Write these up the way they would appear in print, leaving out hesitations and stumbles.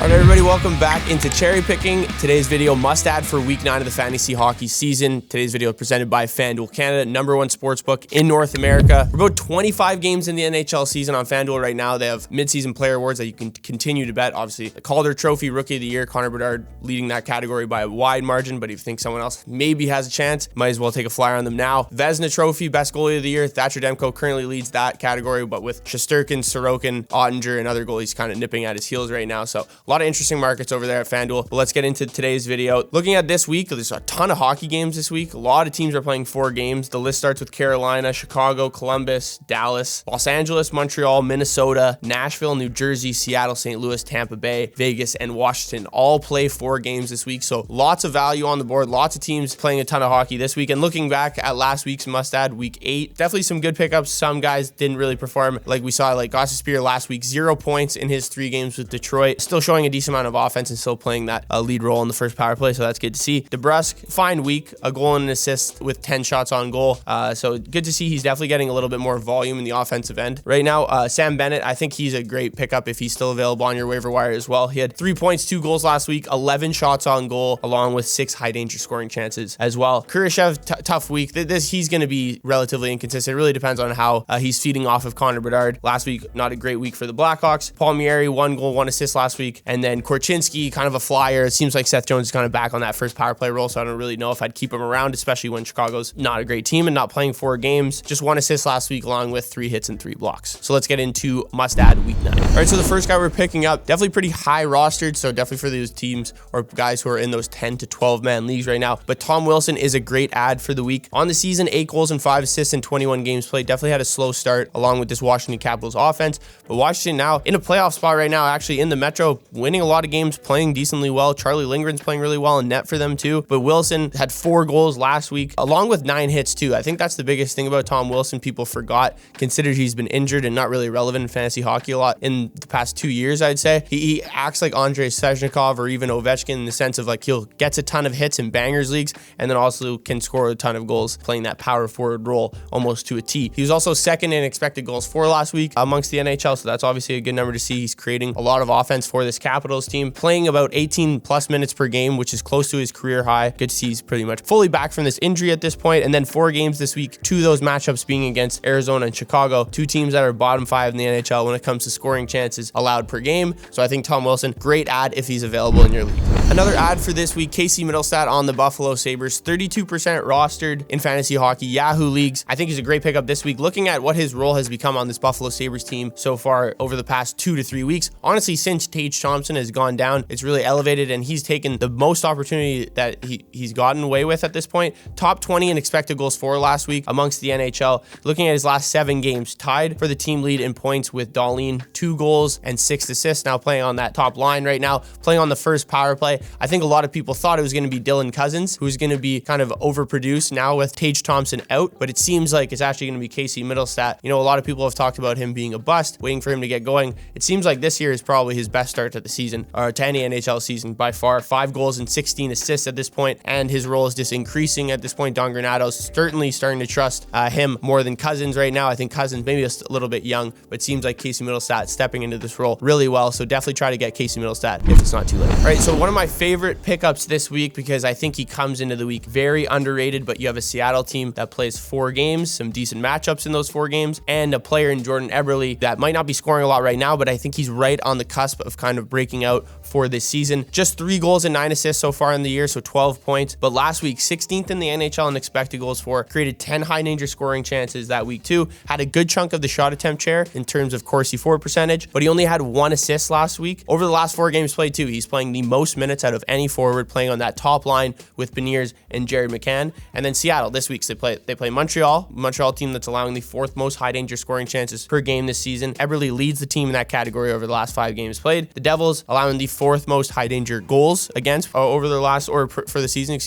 Alright everybody, welcome back into cherry picking. Today's video must add for week 9 of the fantasy hockey season. Today's video is presented by FanDuel Canada, #1 sportsbook in North America. We're about 25 games in the NHL season on FanDuel right now. They have mid-season player awards that you can continue to bet. Obviously, the Calder Trophy Rookie of the Year, Connor Bedard leading that category by a wide margin, but if you think someone else maybe has a chance, might as well take a flyer on them now. Vezina Trophy, Best Goalie of the Year, Thatcher Demko currently leads that category, but with Shesterkin, Sorokin, Ottinger, and other goalies kind of nipping at his heels right now. So a lot of interesting markets over there at FanDuel. But let's get into today's video. Looking at this week, there's a ton of hockey games this week. A lot of teams are playing 4 games. The list starts with Carolina, Chicago, Columbus, Dallas, Los Angeles, Montreal, Minnesota, Nashville, New Jersey, Seattle, St. Louis, Tampa Bay, Vegas, and Washington all play 4 games this week. So lots of value on the board. Lots of teams playing a ton of hockey this week. And looking back at last week's must add, week 8, definitely some good pickups. Some guys didn't really perform like we saw, like Gostisbehere last week, 0 points in his 3 games with Detroit. Still showing a decent amount of offense and still playing that lead role in the first power play, so that's good to see. DeBrusk, fine week, a goal and an assist with 10 shots on goal, so good to see. He's definitely getting a little bit more volume in the offensive end right now. Sam Bennett, I think he's a great pickup if he's still available on your waiver wire as well. He had 3 points, 2 goals last week, 11 shots on goal, along with 6 high danger scoring chances as well. Kurashev, tough week. He's going to be relatively inconsistent. It really depends on how he's feeding off of Connor Bedard. Last week, not a great week for the Blackhawks. Palmieri, 1 goal, 1 assist last week, and then Korchinski, kind of a flyer. It seems like Seth Jones is kind of back on that first power play role, so I don't really know if I'd keep him around, especially when Chicago's not a great team and not playing 4 games. Just 1 assist last week, along with 3 hits and 3 blocks. So let's get into must add week 9. All right, so the first guy we're picking up, definitely pretty high rostered, so definitely for those teams or guys who are in those 10 to 12 man leagues right now. But Tom Wilson is a great add for the week. On the season, 8 goals and 5 assists in 21 games played. Definitely had a slow start along with this Washington Capitals offense. But Washington now in a playoff spot right now, actually in the Metro, winning a lot of games, playing decently well. Charlie Lindgren's playing really well in net for them too. But Wilson had 4 goals last week, along with 9 hits too. I think that's the biggest thing about Tom Wilson. People forgot, considered he's been injured and not really relevant in fantasy hockey a lot in the past 2 years, I'd say. He acts like Andrei Svechnikov or even Ovechkin in the sense of like he'll gets a ton of hits in bangers leagues and then also can score a ton of goals playing that power forward role almost to a T. He was also second in expected goals for last week amongst the NHL, so that's obviously a good number to see. He's creating a lot of offense for this Capitals team, playing about 18 plus minutes per game, which is close to his career high. Good to see he's pretty much fully back from this injury at this point. And then 4 games this week, 2 of those matchups being against Arizona and Chicago, 2 teams that are bottom 5 in the NHL when it comes to scoring chances allowed per game. So I think Tom Wilson, great add if he's available in your league. Another add for this week, Casey Mittlestadt on the Buffalo Sabres, 32% rostered in fantasy hockey Yahoo leagues. I think he's a great pickup this week. Looking at what his role has become on this Buffalo Sabres team so far over the past 2 to 3 weeks, honestly, since Tage Thompson has gone down, it's really elevated and he's taken the most opportunity that he's gotten away with at this point. Top 20 in expected goals for last week amongst the NHL. Looking at his last 7 games, tied for the team lead in points with Dahlin, 2 goals and 6 assists, now playing on that top line right now, playing on the first power play. I think a lot of people thought it was going to be Dylan Cousins, who's going to be kind of overproduced now with Tage Thompson out, but it seems like it's actually going to be Casey Mittlestadt. You know, a lot of people have talked about him being a bust, waiting for him to get going. It seems like this year is probably his best start to the season, or to any NHL season by far. 5 goals and 16 assists at this point, and his role is just increasing at this point. Don Granato's certainly starting to trust him more than Cousins right now. I think Cousins maybe just a little bit young, but it seems like Casey Mittlestadt stepping into this role really well, so definitely try to get Casey Mittlestadt if it's not too late. All right, so one of my favorite pickups this week, because I think he comes into the week very underrated, but you have a Seattle team that plays 4 games, some decent matchups in those 4 games, and a player in Jordan Eberle that might not be scoring a lot right now, but I think he's right on the cusp of kind of breaking out for this season. Just 3 goals and 9 assists so far in the year, so 12 points. But last week, 16th in the NHL in expected goals for, created 10 high danger scoring chances that week too. Had a good chunk of the shot attempt share in terms of Corsi for percentage, but he only had 1 assist last week. Over the last 4 games played too, he's playing the most minutes out of any forward, playing on that top line with Beniers and Jared McCann. And then Seattle this week, they play Montreal team that's allowing the 4th most high danger scoring chances per game this season. Eberle leads the team in that category over the last 5 games played. The Devils allowing the 4th most high danger goals against over the last, or for the season,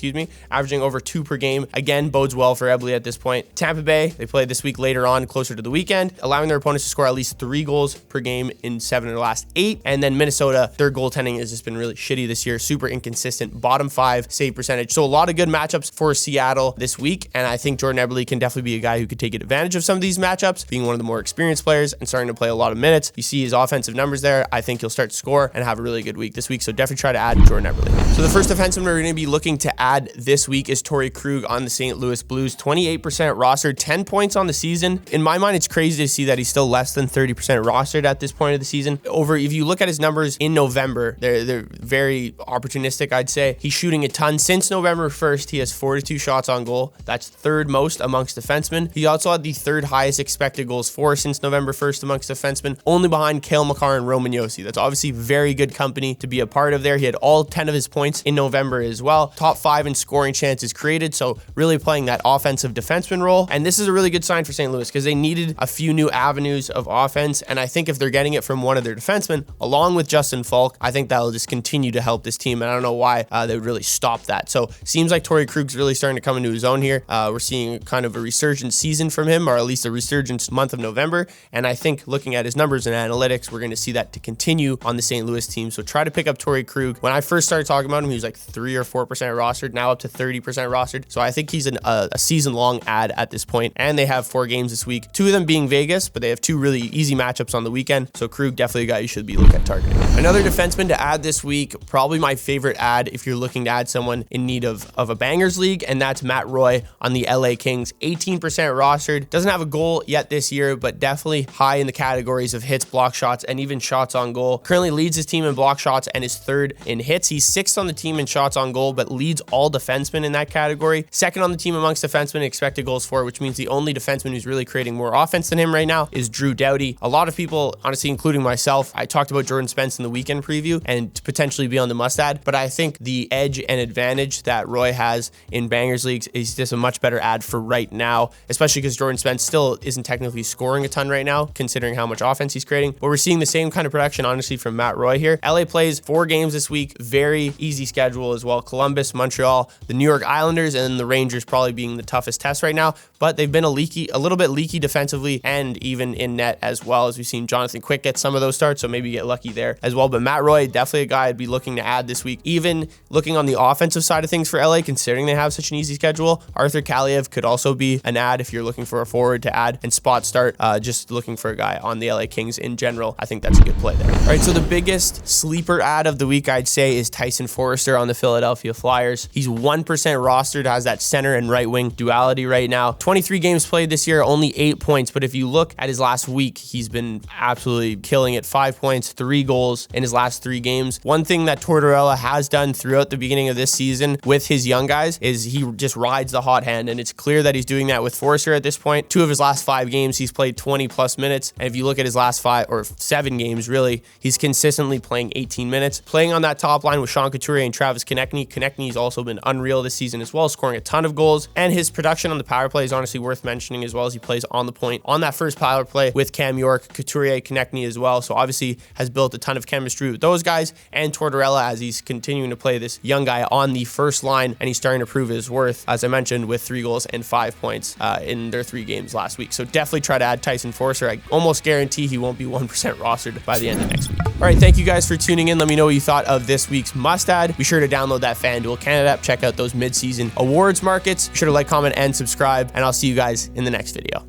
averaging over 2 per game. Again, bodes well for Eberle at this point. Tampa Bay, they play this week later on, closer to the weekend, allowing their opponents to score at least 3 goals per game in 7 of the last 8. And then Minnesota, their goaltending has just been really shitty this year. super inconsistent. Bottom 5 save percentage. So a lot of good matchups for Seattle this week, and I think Jordan Eberle can definitely be a guy who could take advantage of some of these matchups, being one of the more experienced players and starting to play a lot of minutes. You see his offensive numbers there. I think he'll start to score and have a really good week this week, so definitely try to add Jordan Eberle. So the first defenseman we're going to be looking to add this week is Torey Krug on the St. Louis Blues. 28% rostered, 10 points on the season. In my mind, it's crazy to see that he's still less than 30% rostered at this point of the season. If you look at his numbers in November, they're very opportunistic, I'd say. He's shooting a ton. Since November 1st, he has 42 shots on goal. That's third most amongst defensemen. He also had the third highest expected goals for since November 1st amongst defensemen, only behind Cale Makar and Roman Josi. That's obviously very good company to be a part of there. He had all 10 of his points in November as well. Top 5 in scoring chances created, so really playing that offensive defenseman role. And this is a really good sign for St. Louis because they needed a few new avenues of offense, and I think if they're getting it from one of their defensemen, along with Justin Falk, I think that'll just continue to help this team, and I don't know why they would really stop that. So seems like Torey Krug's really starting to come into his own here. We're seeing kind of a resurgent season from him, or at least a resurgent month of November, and I think looking at his numbers and analytics, we're going to see that to continue on the St. Louis team. So try to pick up Torey Krug. When I first started talking about him, he was like 3 or 4% rostered, now up to 30% rostered. So I think he's a season-long ad at this point, and they have 4 games this week, 2 of them being Vegas, but they have 2 really easy matchups on the weekend. So Krug, definitely a guy you should be looking at targeting. Another defenseman to add this week, probably my favorite ad if you're looking to add someone in need of a bangers league, and that's Matt Roy on the LA Kings. 18% rostered, doesn't have a goal yet this year, but definitely high in the categories of hits, block shots, and even shots on goal. Currently leads his team in block shots and is 3rd in hits. He's 6th on the team in shots on goal, but leads all defensemen in that category. 2nd on the team amongst defensemen in expected goals for, which means the only defenseman who's really creating more offense than him right now is Drew Doughty. A lot of people, honestly, including myself, I talked about Jordan Spence in the weekend preview and to potentially be on the must-add, but I think the edge and advantage that Roy has in bangers leagues is just a much better ad for right now, especially because Jordan Spence still isn't technically scoring a ton right now, considering how much offense he's creating. But we're seeing the same kind of production, honestly, from Matt Roy here. LA plays 4 games this week, very easy schedule as well. Columbus, Montreal, the New York Islanders, and the Rangers probably being the toughest test right now, but they've been a little bit leaky defensively and even in net as well, as we've seen Jonathan Quick get some of those starts, so maybe get lucky there as well. But Matt Roy, definitely a guy I'd be looking to add this week. Even looking on the offensive side of things for LA, considering they have such an easy schedule, Arthur Kaliev could also be an ad if you're looking for a forward to add and spot start, just looking for a guy on the LA Kings in general. I think that's a good play there. All right, so the biggest sleeper ad of the week, I'd say, is Tyson Foerster on the Philadelphia Flyers. He's 1% rostered, has that center and right wing duality right now. 23 games played this year, only 8 points, but if you look at his last week, he's been absolutely killing it. 5 points, 3 goals in his last 3 games. One thing that Tortorella has done throughout the beginning of this season with his young guys is he just rides the hot hand, and it's clear that he's doing that with Foerster at this point. 2 of his last 5 games, he's played 20 plus minutes, and if you look at his last 5 or 7 games, really, he's consistently playing 18 minutes. Playing on that top line with Sean Couturier and Travis Konechny. Konechny's also been unreal this season as well, scoring a ton of goals, and his production on the power play is honestly worth mentioning as well, as he plays on the point on that first power play with Cam York, Couturier, Konechny as well. So obviously has built a ton of chemistry with those guys, and Tortorella as he's continuing to play this young guy on the first line, and he's starting to prove his worth, as I mentioned, with 3 goals and 5 points in their 3 games last week. So definitely try to add Tyson Foerster. I almost guarantee he won't be 1% rostered by the end of next week. All right, thank you guys for tuning in. Let me know what you thought of this week's must add. Be sure to download that FanDuel Canada app, check out those mid-season awards markets. Be sure to like, comment, and subscribe, and I'll see you guys in the next video.